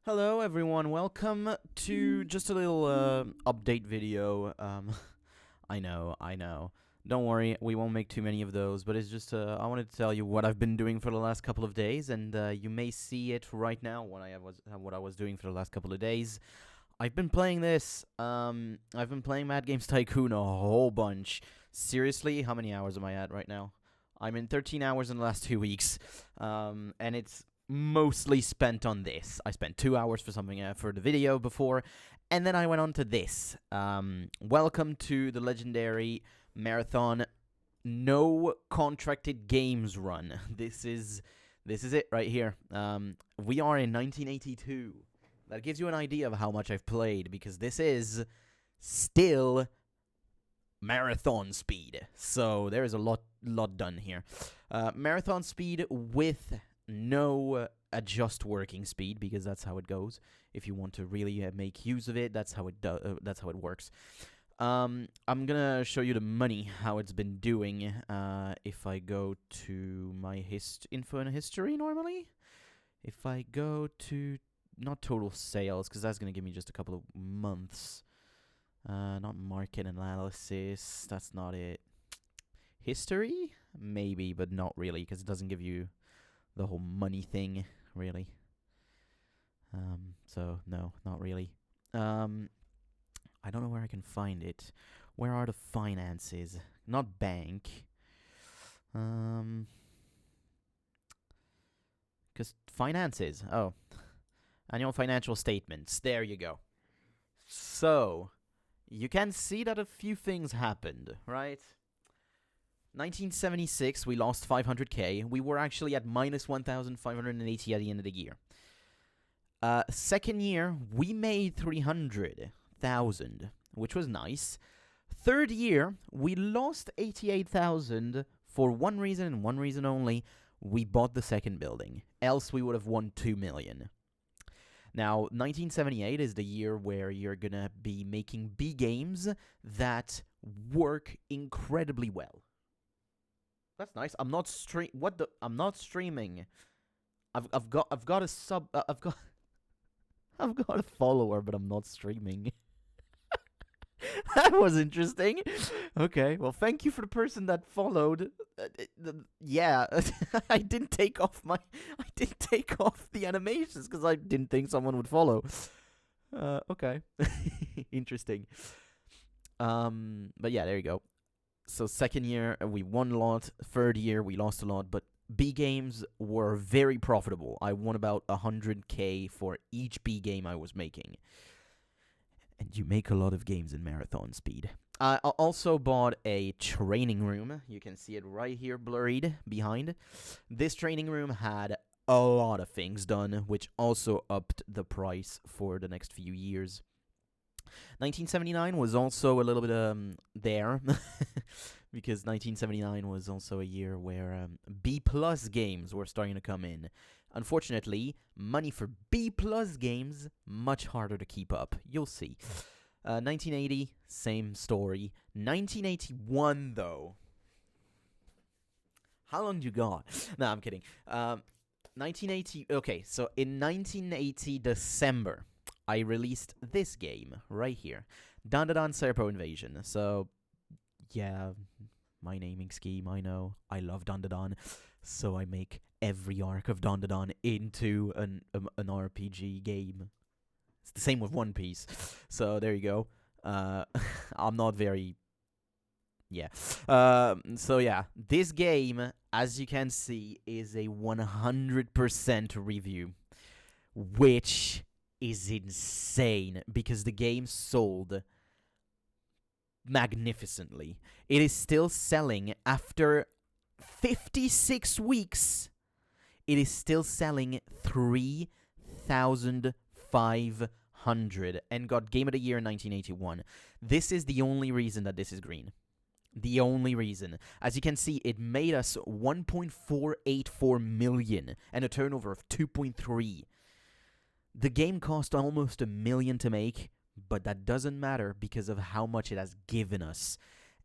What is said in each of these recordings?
Hello everyone, welcome to just a little update video. I know. Don't worry, we won't make too many of those, but it's just I wanted to tell you what I've been doing for the last couple of days, and you may see it right now what I was doing for the last couple of days. I've been playing this. I've been playing Mad Games Tycoon a whole bunch. Seriously, how many hours am I at right now? I'm in 13 hours in the last 2 weeks, and it's mostly spent on this. I spent 2 hours for something for the video before, and then I went on to this. Welcome to the legendary marathon no contracted games run. This is it right here. We are in 1982. That gives you an idea of how much I've played, because this is still marathon speed. So there is a lot done here. Marathon speed with no adjust working speed, because that's how it goes. If you want to really make use of it, that's how it works. I'm gonna show you the money, how it's been doing. If I go to my info and history normally, if I go to not total sales, because that's gonna give me just a couple of months. Not market analysis, that's not it. History, maybe, but not really, because it doesn't give you the whole money thing, really. So no, not really. I don't know where I can find it. Where are the finances? Not bank. Because finances. Oh. Annual financial statements. There you go. So, you can see that a few things happened, right? 1976, we lost 500k. We were actually at minus 1,580 at the end of the year. Second year, we made 300,000, which was nice. Third year, we lost 88,000 for one reason and one reason only. We bought the second building. Else, we would have won 2 million. Now, 1978 is the year where you're gonna be making B games that work incredibly well. That's nice. I'm not I'm not streaming. I've got a sub. I've got a follower, but I'm not streaming. That was interesting. Okay, well, thank you for the person that followed. Yeah, I didn't take off the animations because I didn't think someone would follow. Okay, interesting. But yeah, there you go. So second year we won a lot. Third year we lost a lot, but B games were very profitable. I won about 100k for each B game I was making. And you make a lot of games in marathon speed. I also bought a training room. You can see it right here blurred behind. This training room had a lot of things done, which also upped the price for the next few years. 1979 was also a little bit there, because 1979 was also a year where B+ games were starting to come in. Unfortunately, money for B+ games, much harder to keep up. You'll see. 1980, same story. 1981, though. How long you got? No, I'm kidding. 1980. Okay, so in 1980 December, I released this game right here, Dandadan Serpo Invasion. So, yeah, my naming scheme, I know. I love Dandadan, so I make every arc of Dandadan into an RPG game. It's the same with One Piece. So there you go. I'm not very... Yeah. So yeah, this game, as you can see, is a 100% review, which is insane because the game sold magnificently. It is still selling after 56 weeks. It is still selling 3,500 and got Game of the Year in 1981. This is the only reason that this is green. The only reason. As you can see, it made us 1.484 million and a turnover of 2.3. The game cost almost $1 million to make, but that doesn't matter because of how much it has given us.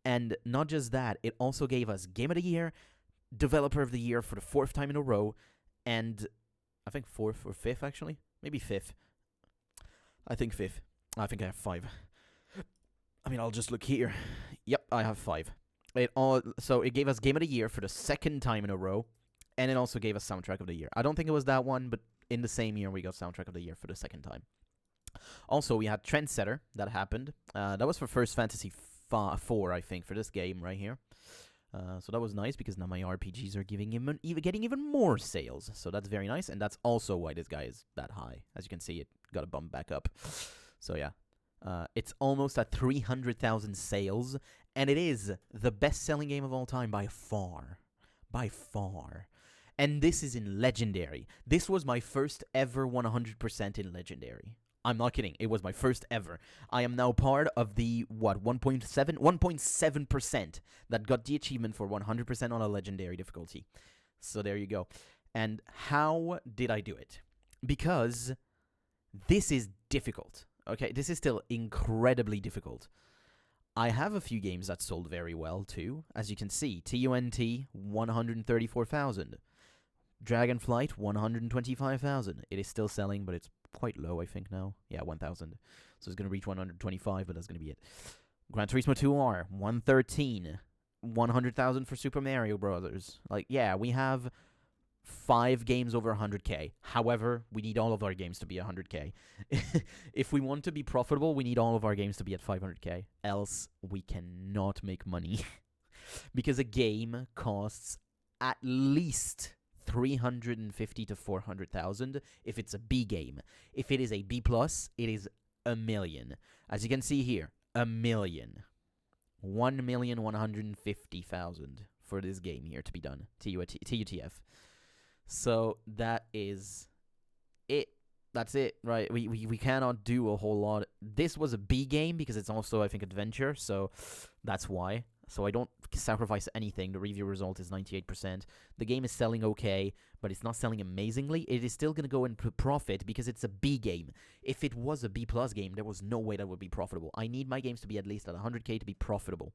And not just that, it also gave us Game of the Year, Developer of the Year for the 4th time in a row, and I think 4th or 5th, actually. Maybe 5th. I think 5th. I think I have 5. I mean, I'll just look here. Yep, I have 5. So it gave us Game of the Year for the second time in a row, and it also gave us Soundtrack of the Year. I don't think it was that one, but in the same year we got Soundtrack of the Year for the second time. Also, we had Trendsetter that happened. That was for First Fantasy 4, I think, for this game right here. So that was nice because now my RPGs are getting even more sales. So that's very nice, and that's also why this guy is that high. As you can see, it got a bump back up. So yeah, it's almost at 300,000 sales, and it is the best-selling game of all time by far. By far. And this is in Legendary. This was my first ever 100% in Legendary. I'm not kidding. It was my first ever. I am now part of the, 1.7% that got the achievement for 100% on a Legendary difficulty. So there you go. And how did I do it? Because this is difficult. Okay, this is still incredibly difficult. I have a few games that sold very well, too. As you can see, TUNT, 134,000. Dragonflight, 125,000. It is still selling, but it's quite low, I think, now. Yeah, 1,000. So it's going to reach 125, but that's going to be it. Gran Turismo 2R, 113. 100,000 for Super Mario Brothers. Like, yeah, we have 5 games over 100k. However, we need all of our games to be 100k. If we want to be profitable, we need all of our games to be at 500k. Else, we cannot make money. Because a game costs at least 350 to 400,000 if it's a B game. If it is a B+, it is $1 million. As you can see here, $1 million. 1,150,000 for this game here to be done. TUTF. So that is it. That's it, right? We cannot do a whole lot. This was a B game because it's also, I think, adventure, so that's why. So I don't sacrifice anything. The review result is 98%. The game is selling okay, but it's not selling amazingly. It is still going to go in profit because it's a B game. If it was a B+ game, there was no way that would be profitable. I need my games to be at least at 100k to be profitable.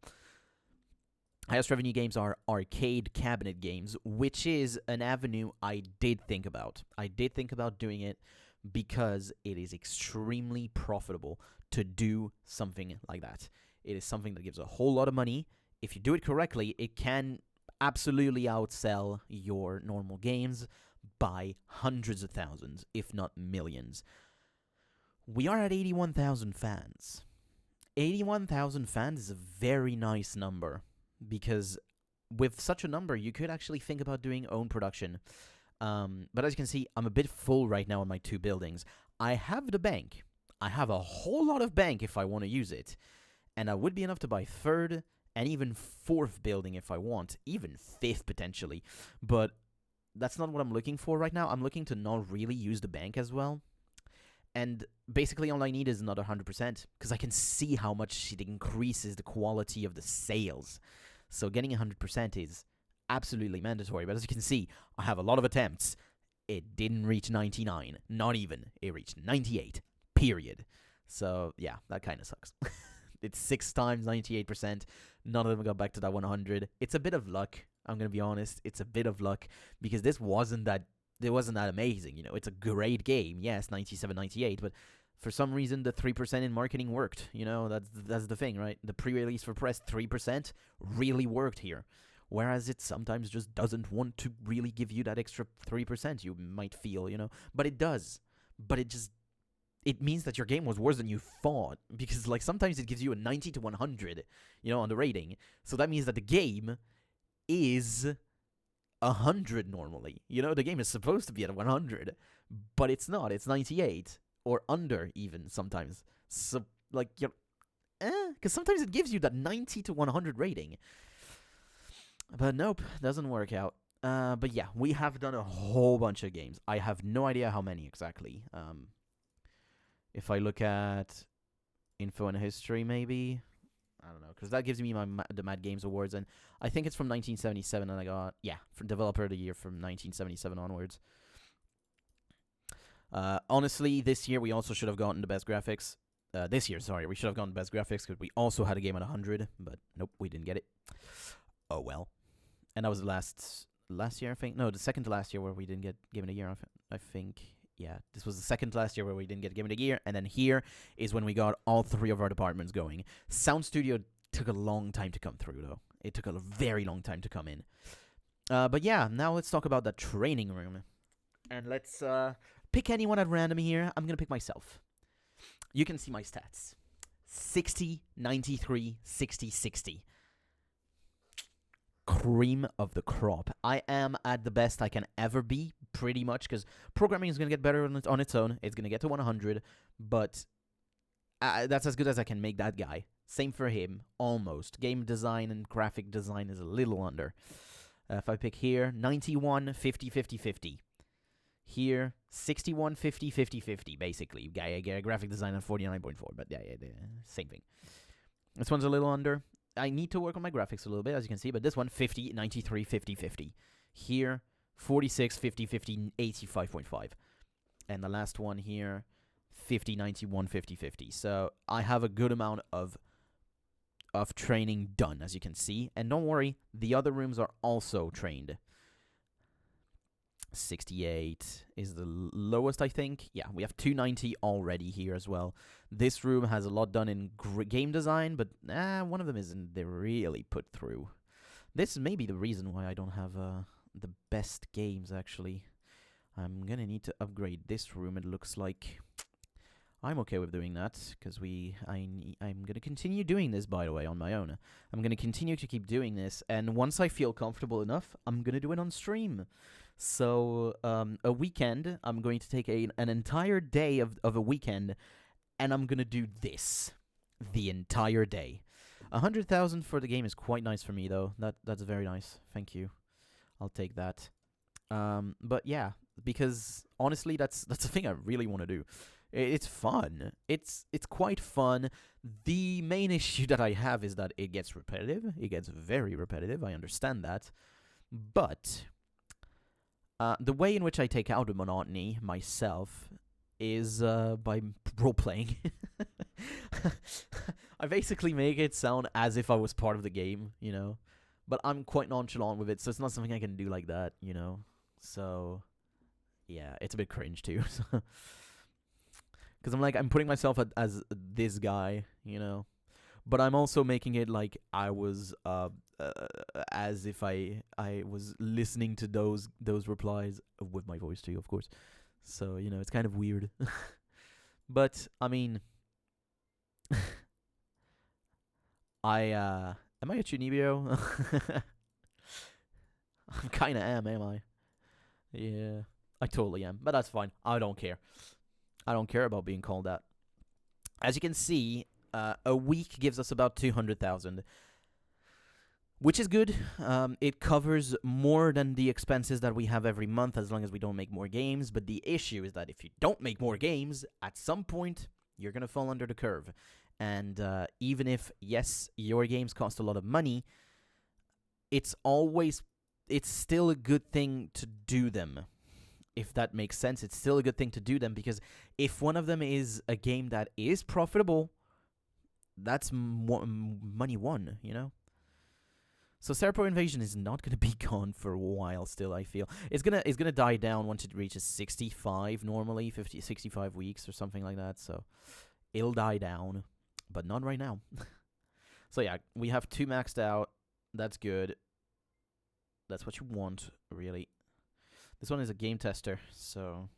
Highest revenue games are arcade cabinet games, which is an avenue I did think about. I did think about doing it because it is extremely profitable to do something like that. It is something that gives a whole lot of money. If you do it correctly, it can absolutely outsell your normal games by hundreds of thousands, if not millions. We are at 81,000 fans. 81,000 fans is a very nice number, because with such a number, you could actually think about doing own production. But as you can see, I'm a bit full right now in my 2 buildings. I have the bank. I have a whole lot of bank if I want to use it. And I would be enough to buy 3rd and even 4th building if I want. Even 5th, potentially. But that's not what I'm looking for right now. I'm looking to not really use the bank as well. And basically all I need is another 100%, because I can see how much it increases the quality of the sales. So getting 100% is absolutely mandatory. But as you can see, I have a lot of attempts. It didn't reach 99. Not even. It reached 98. Period. So, yeah, that kind of sucks. It's 6 times 98%. None of them got back to that 100. It's a bit of luck. I'm going to be honest. It's a bit of luck, because this wasn't that amazing. You know, it's a great game. Yes, 97, 98, but for some reason the 3% in marketing worked. You know, that's the thing, right? The pre-release for press 3% really worked here. Whereas it sometimes just doesn't want to really give you that extra 3% you might feel, you know. But it does. But it means that your game was worse than you thought, because like sometimes it gives you a 90 to 100, you know, on the rating. So that means that the game is 100 normally. You know, the game is supposed to be at 100, but it's not. It's 98 or under even sometimes. So like, you're because sometimes it gives you that 90 to 100 rating. But nope, doesn't work out. But yeah, we have done a whole bunch of games. I have no idea how many exactly. If I look at info and history, maybe, I don't know, because that gives me the Mad Games Awards, and I think it's from 1977, and I got, for Developer of the Year from 1977 onwards. Honestly, this year we also should have gotten the best graphics. We should have gotten the best graphics, because we also had a game at 100, but nope, we didn't get it. Oh well. And that was the last year, I think. No, the second to last year where we didn't get Game of the Year, I think. Yeah, this was the second last year where we didn't get Game of the Year, and then here is when we got all three of our departments going. Sound Studio took a long time to come through, though. It took a very long time to come in. But yeah, now let's talk about the training room. And let's pick anyone at random here. I'm going to pick myself. You can see my stats. 60, 93, 60, 60. Cream of the crop. I am at the best I can ever be, pretty much, because programming is going to get better on its own. It's going to get to 100, but that's as good as I can make that guy. Same for him, almost. Game design and graphic design is a little under. If I pick here, 91, 50, 50, 50. Here, 61, 50, 50, 50, basically. I get a graphic design on 49.4, but yeah, same thing. This one's a little under. I need to work on my graphics a little bit, as you can see, but this one, 50, 93, 50, 50. Here, 46, 50, 50, 85.5. And the last one here, 50, 91, 50, 50. So I have a good amount of training done, as you can see. And don't worry, the other rooms are also trained. 68 is the lowest, I think. Yeah, we have 290 already here as well. This room has a lot done in game design, but one of them isn't really put through. This may be the reason why I don't have the best games, actually. I'm gonna need to upgrade this room, it looks like. I'm okay with doing that, because I'm going to continue doing this, by the way, on my own. I'm going to continue to keep doing this, and once I feel comfortable enough, I'm going to do it on stream. So, a weekend, I'm going to take an entire day of a weekend, and I'm going to do this the entire day. 100,000 for the game is quite nice for me, though. That's very nice. Thank you. I'll take that. But yeah, because honestly, that's the thing I really want to do. It's fun. It's quite fun. The main issue that I have is that it gets repetitive. It gets very repetitive. I understand that. But the way in which I take out the monotony myself is by role-playing. I basically make it sound as if I was part of the game, you know? But I'm quite nonchalant with it, so it's not something I can do like that, you know? So, yeah, it's a bit cringe, too. Because I'm putting myself as this guy, you know, but I'm also making it like I was, as if I was listening to those replies with my voice too, of course. So, you know, it's kind of weird. But I mean, am I a Chunibyo? I kind of am I? Yeah, I totally am, but that's fine. I don't care. I don't care about being called that. As you can see, a week gives us about 200,000, which is good. It covers more than the expenses that we have every month as long as we don't make more games. But the issue is that if you don't make more games, at some point, you're going to fall under the curve. And even if, yes, your games cost a lot of money, it's still a good thing to do them. If that makes sense, it's still a good thing to do them, because if one of them is a game that is profitable, that's money won, you know? So Serpo Invasion is not going to be gone for a while still, I feel. It's gonna die down once it reaches 65 normally, 65 weeks or something like that, so it'll die down, but not right now. So yeah, we have 2 maxed out. That's good. That's what you want, really. This one is a game tester, so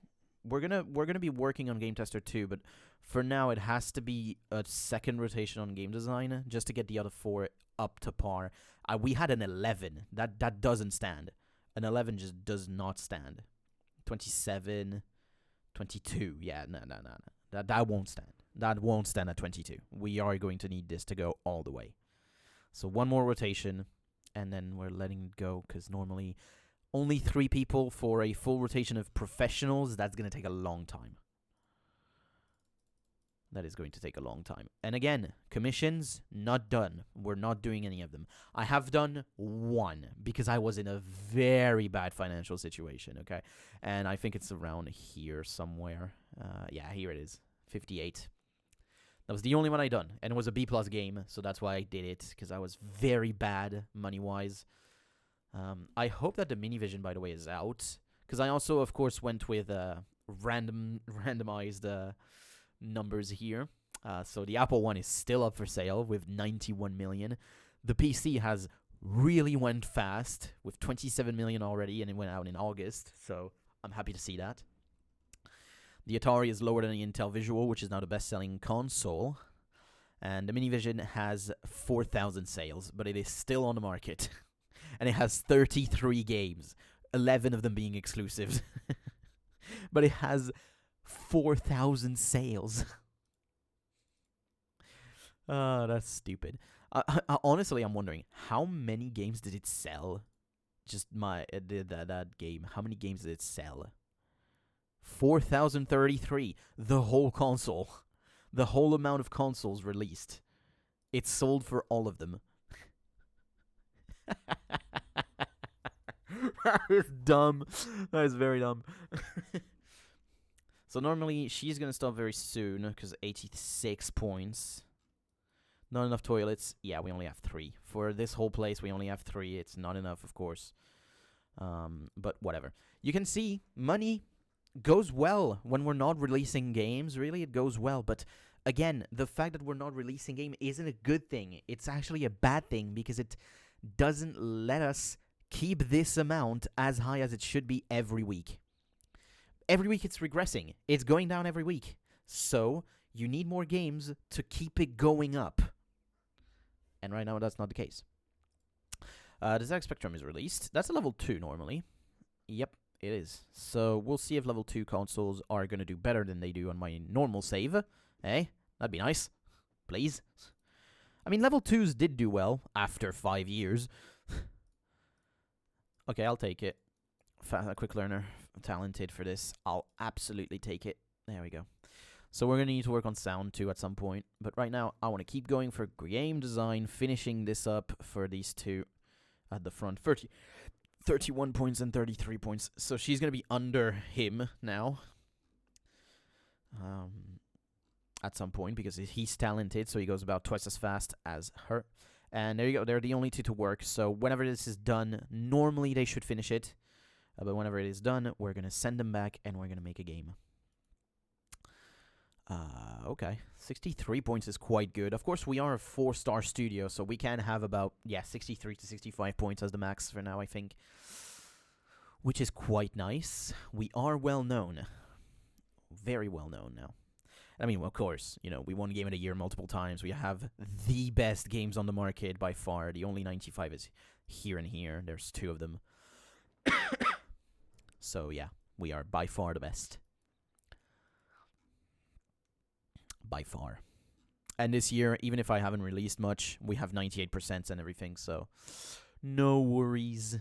we're gonna be working on game tester too, but for now it has to be a second rotation on game design just to get the other 4 up to par. We had an 11. That doesn't stand. An 11 just does not stand. 27, 22. Yeah, no. That won't stand. That won't stand at 22. We are going to need this to go all the way. So 1 more rotation, and then we're letting it go, because normally only 3 people for a full rotation of professionals. That's going to take a long time. That is going to take a long time. And again, commissions, not done. We're not doing any of them. I have done 1 because I was in a very bad financial situation, okay? And I think it's around here somewhere. Yeah, here it is. 58. That was the only one I done. And it was a B+ game, so that's why I did it, because I was very bad money-wise. I hope that the Minivision, by the way, is out, because I also, of course, went with randomized numbers here. So the Apple One is still up for sale with 91 million. The PC has really went fast with 27 million already, and it went out in August. So I'm happy to see that. The Atari is lower than the Intel Visual, which is now the best-selling console. And the Minivision has 4,000 sales, but it is still on the market. And it has 33 games, 11 of them being exclusives. But it has 4,000 sales. That's stupid. Honestly, I'm wondering, how many games did it sell? Just that game. How many games did it sell? 4,033. The whole console. The whole amount of consoles released. It sold for all of them. That is dumb. That is very dumb. So normally, she's going to stop very soon, because 86 points. Not enough toilets. Yeah, we only have 3. For this whole place, we only have 3. It's not enough, of course. But whatever. You can see, money goes well when we're not releasing games. Really, it goes well. But again, the fact that we're not releasing game isn't a good thing. It's actually a bad thing, because it doesn't let us keep this amount as high as it should be every week. Every week it's regressing. It's going down every week. So you need more games to keep it going up. And right now that's not the case. The ZX Spectrum is released. That's a level 2 normally. Yep, it is. So we'll see if level 2 consoles are going to do better than they do on my normal save. Eh? That'd be nice. Please. I mean, level 2s did do well after 5 years. Okay, I'll take it. Quick learner. Talented for this. I'll absolutely take it. There we go. So we're going to need to work on sound too at some point. But right now, I want to keep going for game design, finishing this up for these two at the front. 31 points and 33 points. So she's going to be under him now. At some point, because he's talented, so he goes about twice as fast as her. And there you go. They're the only two to work. So whenever this is done, normally they should finish it. But whenever it is done, we're going to send them back and we're going to make a game. Okay. 63 points is quite good. Of course, we are a 4-star studio, so we can have about, 63 to 65 points as the max for now, I think. Which is quite nice. We are well known. Very well known now. I mean, well, of course, we won Game of the Year multiple times. We have the best games on the market by far. The only 95 is here and here. There's 2 of them. So, yeah, we are by far the best. By far. And this year, even if I haven't released much, we have 98% and everything, so no worries.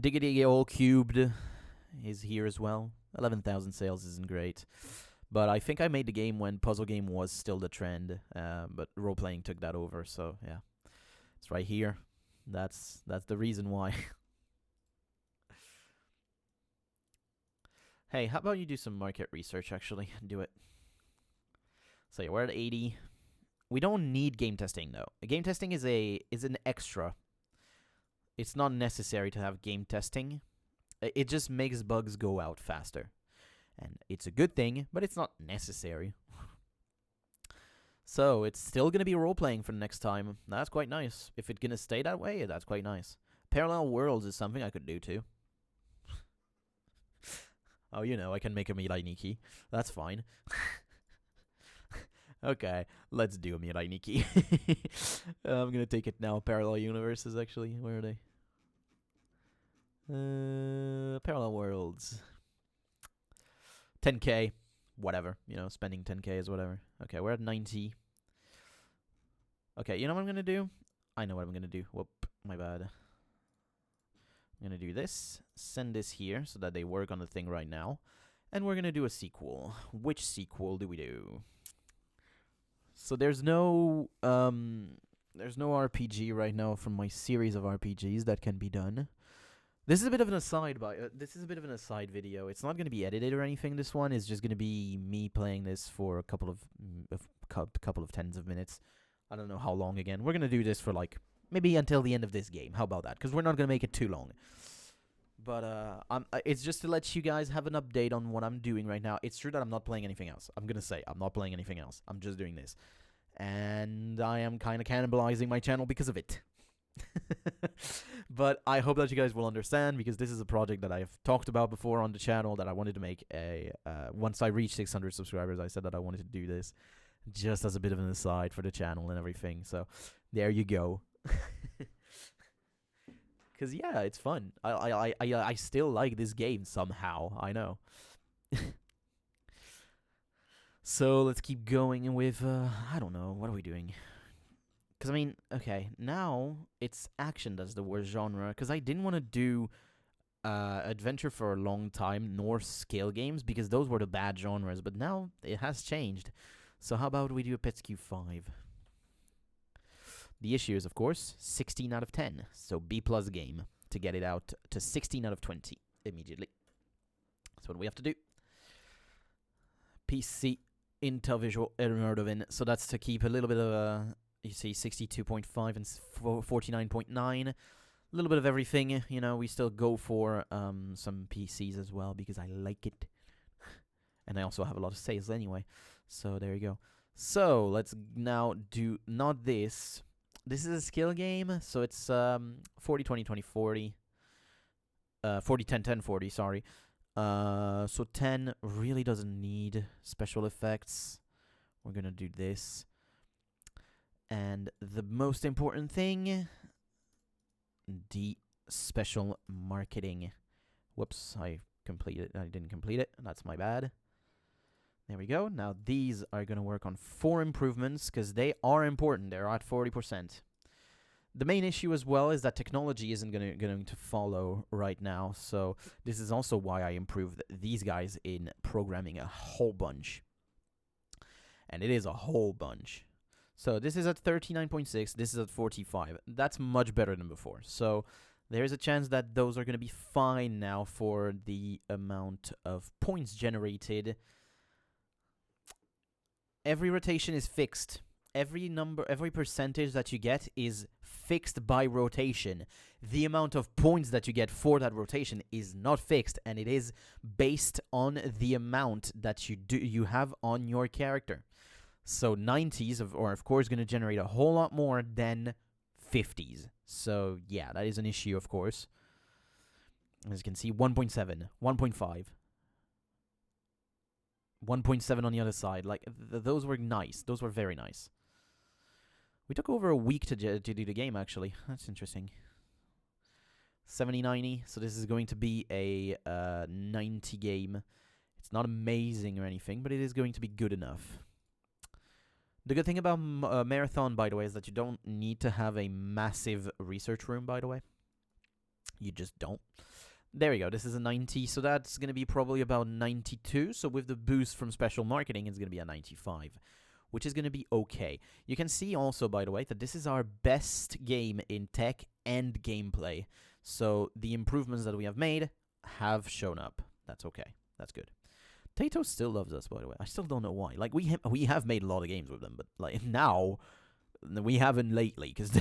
Diggy All Cubed is here as well. 11,000 sales isn't great. But I think I made the game when puzzle game was still the trend, but role-playing took that over, so yeah. It's right here. That's the reason why. Hey, how about you do some market research, actually? Do it. So yeah, we're at 80. We don't need game testing, though. Game testing is an extra. It's not necessary to have game testing. It just makes bugs go out faster. And it's a good thing, but it's not necessary. So, it's still going to be role-playing for the next time. That's quite nice. If it's going to stay that way, that's quite nice. Parallel Worlds is something I could do, too. Oh, I can make a Mirai Nikki. That's fine. Okay, let's do a Mirai Nikki. I'm going to take it now. Parallel Universes, actually. Where are they? Parallel Worlds. 10k, whatever, spending 10k is whatever. Okay, we're at 90. Okay, you know what I'm going to do? I know what I'm going to do. Whoop, my bad. I'm going to do this, send this here so that they work on the thing right now. And we're going to do a sequel. Which sequel do we do? So there's no RPG right now from my series of RPGs that can be done. This is a bit of an aside, video. It's not going to be edited or anything. This one is just going to be me playing this for a couple of tens of minutes. I don't know how long again. We're going to do this for maybe until the end of this game. How about that? Because we're not going to make it too long. But it's just to let you guys have an update on what I'm doing right now. It's true that I'm not playing anything else. I'm gonna say I'm not playing anything else. I'm just doing this, and I am kind of cannibalizing my channel because of it. But I hope that you guys will understand, because this is a project that I've talked about before on the channel, that I wanted to make a once I reach 600 subscribers. I said that I wanted to do this just as a bit of an aside for the channel and everything. So there you go. Because yeah, it's fun. I still like this game somehow. I know. So let's keep going with I don't know, what are we doing? Because I mean, okay, now it's action that's the worst genre. Because I didn't want to do adventure for a long time, nor scale games, because those were the bad genres. But now it has changed. So how about we do a PETSQ 5? The issue is, of course, 16 out of 10. So B+ game to get it out to 16 out of 20 immediately. That's what we have to do. PC, Intel Visual, Erdovin. So that's to keep a little bit of, you see, 62.5 and 49.9. A little bit of everything. You know, we still go for some PCs as well, because I like it. And I also have a lot of sales anyway. So there you go. So let's now do not this. This is a skill game, so it's 40, 20, 20, 40. 40, 10, 10, 40, sorry. So 10 really doesn't need special effects. We're gonna do this. And the most important thing, the special marketing. Whoops, I didn't complete it. That's my bad. There we go. Now these are going to work on 4 improvements, because they are important. They're at 40%. The main issue as well is that technology isn't going to follow right now. So this is also why I improved these guys in programming a whole bunch. And it is a whole bunch. So this is at 39.6. This is at 45. That's much better than before. So there's a chance that those are going to be fine now for the amount of points generated. Every rotation is fixed. Every percentage that you get is fixed by rotation. The amount of points that you get for that rotation is not fixed, and it is based on the amount that you have on your character. So 90s are of course going to generate a whole lot more than 50s. So yeah, that is an issue, of course. As you can see, 1.7, 1.5. 1.7 on the other side. Like, those were nice. Those were very nice. We took over a week to do the game, actually. That's interesting. 70-90. So this is going to be a 90 game. It's not amazing or anything, but it is going to be good enough. The good thing about Marathon, by the way, is that you don't need to have a massive research room, by the way. You just don't. There we go. This is a 90, so that's going to be probably about 92. So with the boost from special marketing, it's going to be a 95, which is going to be okay. You can see also, by the way, that this is our best game in tech and gameplay. So the improvements that we have made have shown up. That's okay. That's good. Taito still loves us, by the way. I still don't know why. Like, we have made a lot of games with them, but like now we haven't lately, because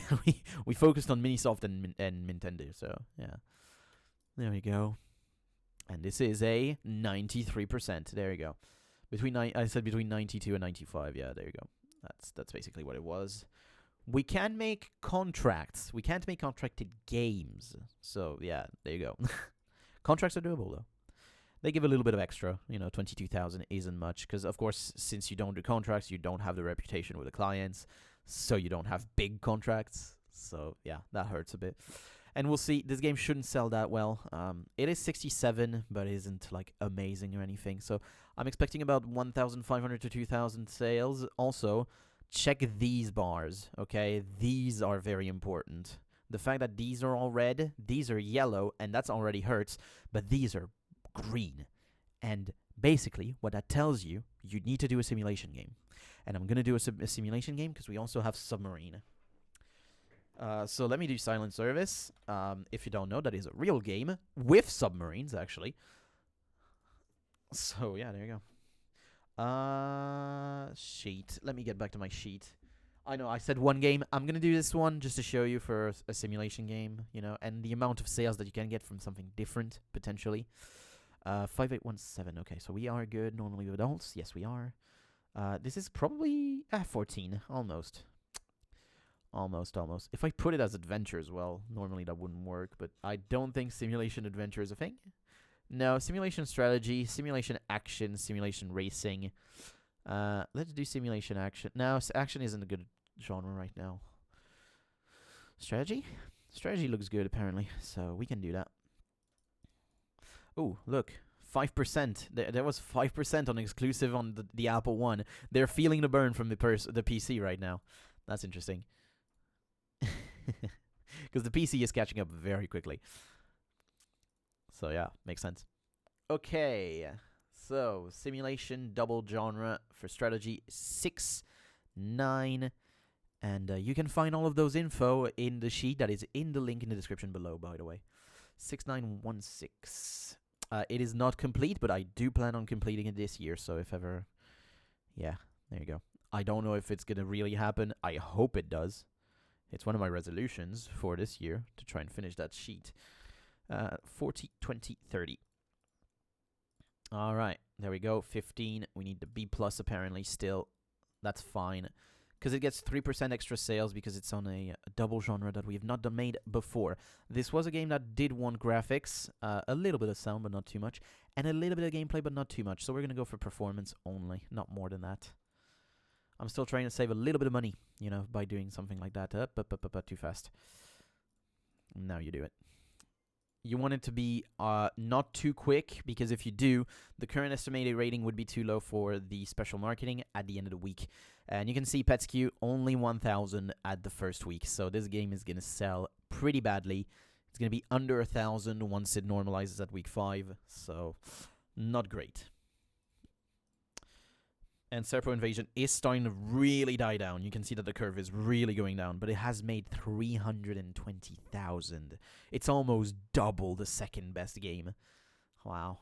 we focused on Minisoft and Nintendo. So yeah. There we go. And this is a 93%. There you go. I said between 92 and 95. Yeah, there you go. That's basically what it was. We can make contracts. We can't make contracted games. So, yeah, there you go. Contracts are doable, though. They give a little bit of extra. 22,000 isn't much. Because, of course, since you don't do contracts, you don't have the reputation with the clients. So you don't have big contracts. So, yeah, that hurts a bit. And we'll see. This game shouldn't sell that well. It is 67, but it isn't like amazing or anything. So I'm expecting about 1,500 to 2,000 sales. Also, check these bars, okay? These are very important. The fact that these are all red, these are yellow, and that's already hurts, but these are green. And basically, what that tells you, you need to do a simulation game. And I'm going to do a simulation game because we also have Submarine. So let me do Silent Service. If you don't know, that is a real game with submarines, actually. So, yeah, there you go. Sheet. Let me get back to my sheet. I know I said one game. I'm gonna do this one just to show you for a simulation game, you know, and the amount of sales that you can get from something different potentially. 5817. Okay, so we are good normally with adults. Yes, we are. This is probably 14, almost. Almost. If I put it as adventure as well, normally that wouldn't work, but I don't think simulation adventure is a thing. No, simulation strategy, simulation action, simulation racing. Let's do simulation action. No, action isn't a good genre right now. Strategy? Strategy looks good apparently, so we can do that. Oh, look. 5%. There was 5% on exclusive on the Apple One. They're feeling the burn from the PC right now. That's interesting. Because the PC is catching up very quickly. So yeah, makes sense. Okay, so simulation double genre for strategy 6, 9, and you can find all of those info in the sheet that is in the link in the description below, by the way. 6916. It is not complete, but I do plan on completing it this year, so if ever... Yeah, there you go. I don't know if it's going to really happen. I hope it does. It's one of my resolutions for this year to try and finish that sheet. 40, 20, 30. All right, there we go. 15. We need the B plus apparently still. That's fine. Because it gets 3% extra sales because it's on a double genre that we have not made before. This was a game that did want graphics, a little bit of sound but not too much, and a little bit of gameplay but not too much. So we're going to go for performance only, not more than that. I'm still trying to save a little bit of money, you know, by doing something like that. But too fast. Now you do it. You want it to be not too quick, because if you do, the current estimated rating would be too low for the special marketing at the end of the week. And you can see PetsQ only 1,000 at the first week, so this game is going to sell pretty badly. It's going to be under 1,000 once it normalizes at week 5, so not great. And Serpo Invasion is starting to really die down. You can see that the curve is really going down, but it has made 320,000. It's almost double the second best game. Wow.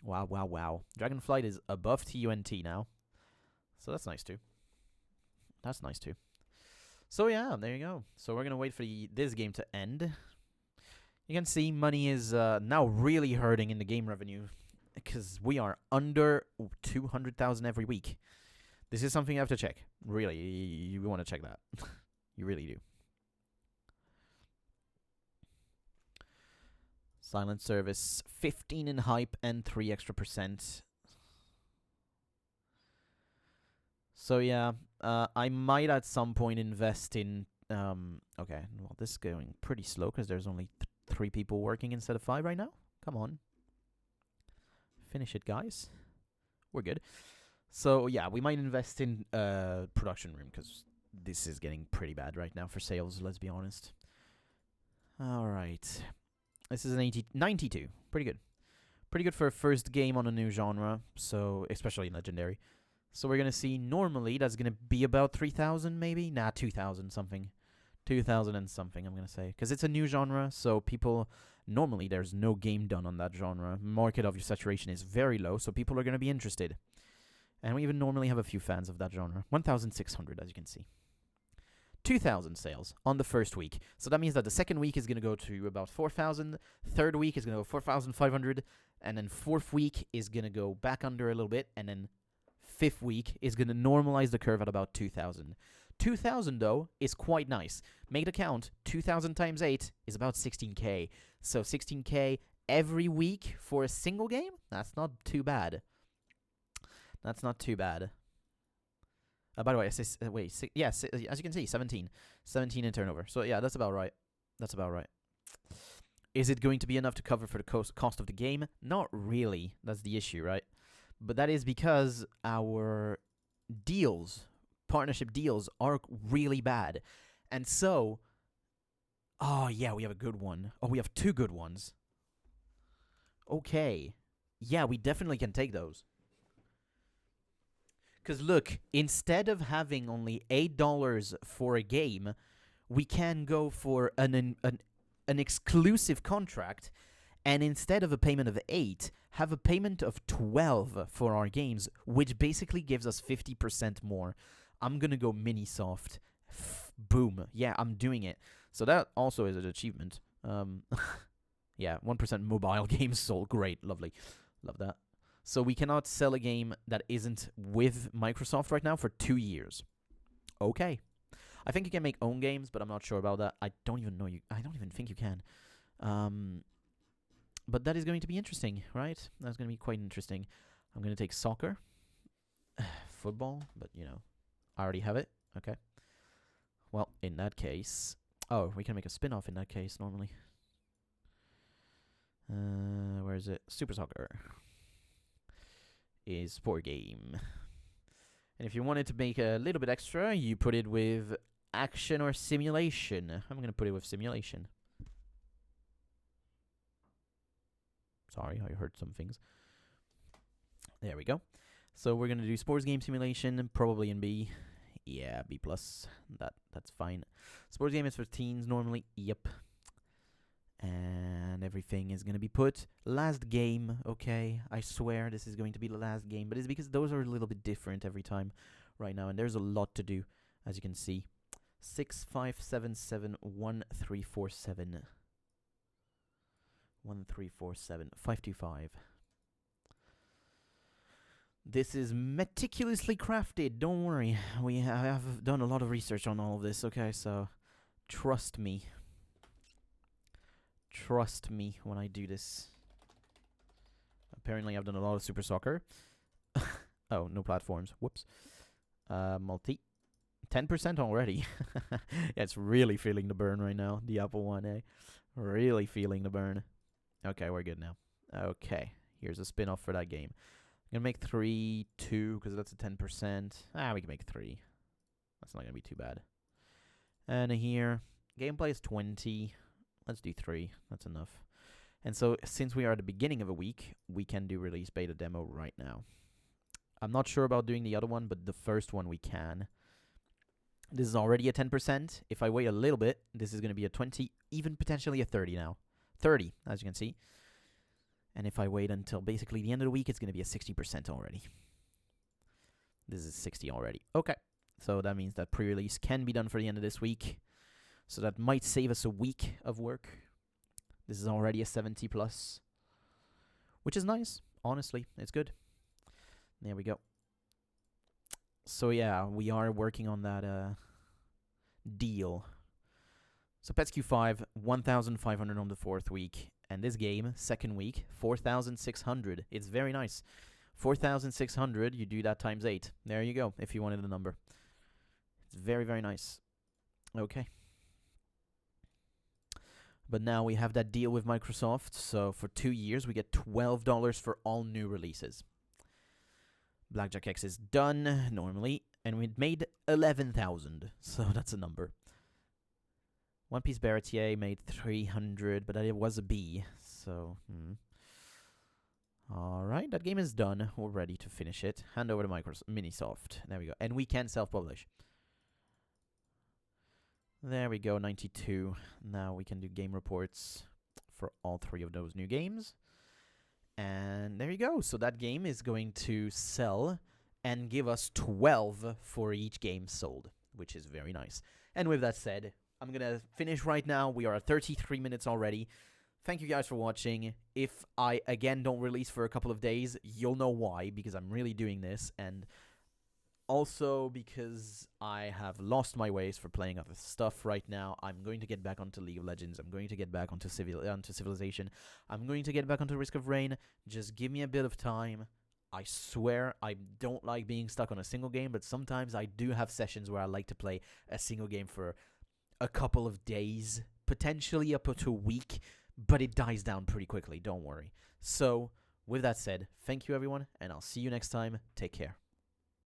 Wow. Dragonflight is above TUNT now, so that's nice too. So yeah, there you go. So we're going to wait for this game to end. You can see money is now really hurting in the game revenue, because we are under 200,000 every week. This is something you have to check. Really, you want to check that. You really do. Silent Service, 15 in hype and 3 extra %. So yeah, I might at some point invest in... okay, well, this is going pretty slow because there's only 3 people working instead of 5 right now. Come on. Finish it, guys. We're good. So yeah, we might invest in production room, because this is getting pretty bad right now for sales, let's be honest. All right. This is an 92. Pretty good. Pretty good for a first game on a new genre, so especially in Legendary. So we're going to see normally that's going to be about 3,000 maybe? Nah, 2,000 something. 2,000 and something, I'm going to say. Because it's a new genre, so people... Normally, there's no game done on that genre. Market of your saturation is very low, so people are going to be interested. And we even normally have a few fans of that genre. 1,600, as you can see. 2,000 sales on the first week. So that means that the second week is going to go to about 4,000. Third week is going to go 4,500. And then fourth week is going to go back under a little bit. And then fifth week is going to normalize the curve at about 2,000. 2,000, though, is quite nice. Make the count. 2,000 times 8 is about 16K. So 16K every week for a single game? That's not too bad. That's not too bad. By the way, as you can see, 17 in turnover. So yeah, that's about right. Is it going to be enough to cover for the cost of the game? Not really. That's the issue, right? But that is because our deals, partnership deals, are really bad. And so... Oh, yeah, we have a good one. Oh, we have 2 good ones. Okay. Yeah, we definitely can take those. Because look, instead of having only $8 for a game, we can go for an exclusive contract, and instead of a payment of 8, have a payment of 12 for our games, which basically gives us 50% more. I'm going to go Minisoft Boom. Yeah, I'm doing it. So that also is an achievement. Yeah, 1% mobile games sold. Great. Lovely. Love that. So we cannot sell a game that isn't with Microsoft right now for 2 years. Okay. I think you can make own games, but I'm not sure about that. I don't even think you can. But that is going to be interesting, right? That's going to be quite interesting. I'm going to take soccer. Football, but, I already have it. Okay. Well, in that case... Oh, we can make a spin-off in that case, normally. Where is it? Super Soccer is sport game. And if you wanted to make a little bit extra, you put it with action or simulation. I'm going to put it with simulation. Sorry, I heard some things. There we go. So we're going to do sports game simulation, probably in B. Yeah, B+. That's fine. Sports game is for teens normally. Yep. And everything is going to be put last game, okay? I swear this is going to be the last game, but it's because those are a little bit different every time right now, and there's a lot to do, as you can see. 6, 5, 7, 7, 1, 3, 4, 7. 1, 3, 4, 7. 5, 2, 5. This is meticulously crafted, don't worry. I have done a lot of research on all of this, okay? So, trust me. Trust me when I do this. Apparently I've done a lot of Super Soccer. Oh, no platforms. Whoops. Multi. 10% already. Yeah, it's really feeling the burn right now. The Apple One, eh? Really feeling the burn. Okay, we're good now. Okay, here's a spin-off for that game. I'm going to make 3, 2, because that's a 10%. We can make 3. That's not going to be too bad. And here, gameplay is 20. Let's do 3. That's enough. And so, since we are at the beginning of a week, we can do release beta demo right now. I'm not sure about doing the other one, but the first one we can. This is already a 10%. If I wait a little bit, this is going to be a 20, even potentially a 30 now. 30, as you can see. And if I wait until basically the end of the week, it's going to be a 60% already. This is 60 already. Okay. So that means that pre-release can be done for the end of this week. So that might save us a week of work. This is already a 70 plus. Which is nice. Honestly, it's good. There we go. So yeah, we are working on that deal. So PETSQ 5, 1,500 on the 4th week. And this game, 2nd week, 4,600. It's very nice. 4,600, you do that times 8. There you go, if you wanted a number. It's very, very nice. Okay. But now we have that deal with Microsoft. So for 2 years, we get $12 for all new releases. Blackjack X is done, normally. And we made 11,000. So that's a number. One Piece Barretier made 300, but it was a B. So, Alright, that game is done. We're ready to finish it. Hand over to Minisoft. There we go. And we can self-publish. There we go, 92. Now we can do game reports for all 3 of those new games. And there you go. So that game is going to sell and give us 12 for each game sold, which is very nice. And with that said, I'm going to finish right now. We are at 33 minutes already. Thank you guys for watching. If I, again, don't release for a couple of days, you'll know why, because I'm really doing this, and also because I have lost my ways for playing other stuff right now. I'm going to get back onto League of Legends. I'm going to get back onto Civilization. I'm going to get back onto Risk of Rain. Just give me a bit of time. I swear I don't like being stuck on a single game, but sometimes I do have sessions where I like to play a single game for a couple of days, potentially up to a week, but it dies down pretty quickly, don't worry. So, with that said, thank you everyone, and I'll see you next time. Take care.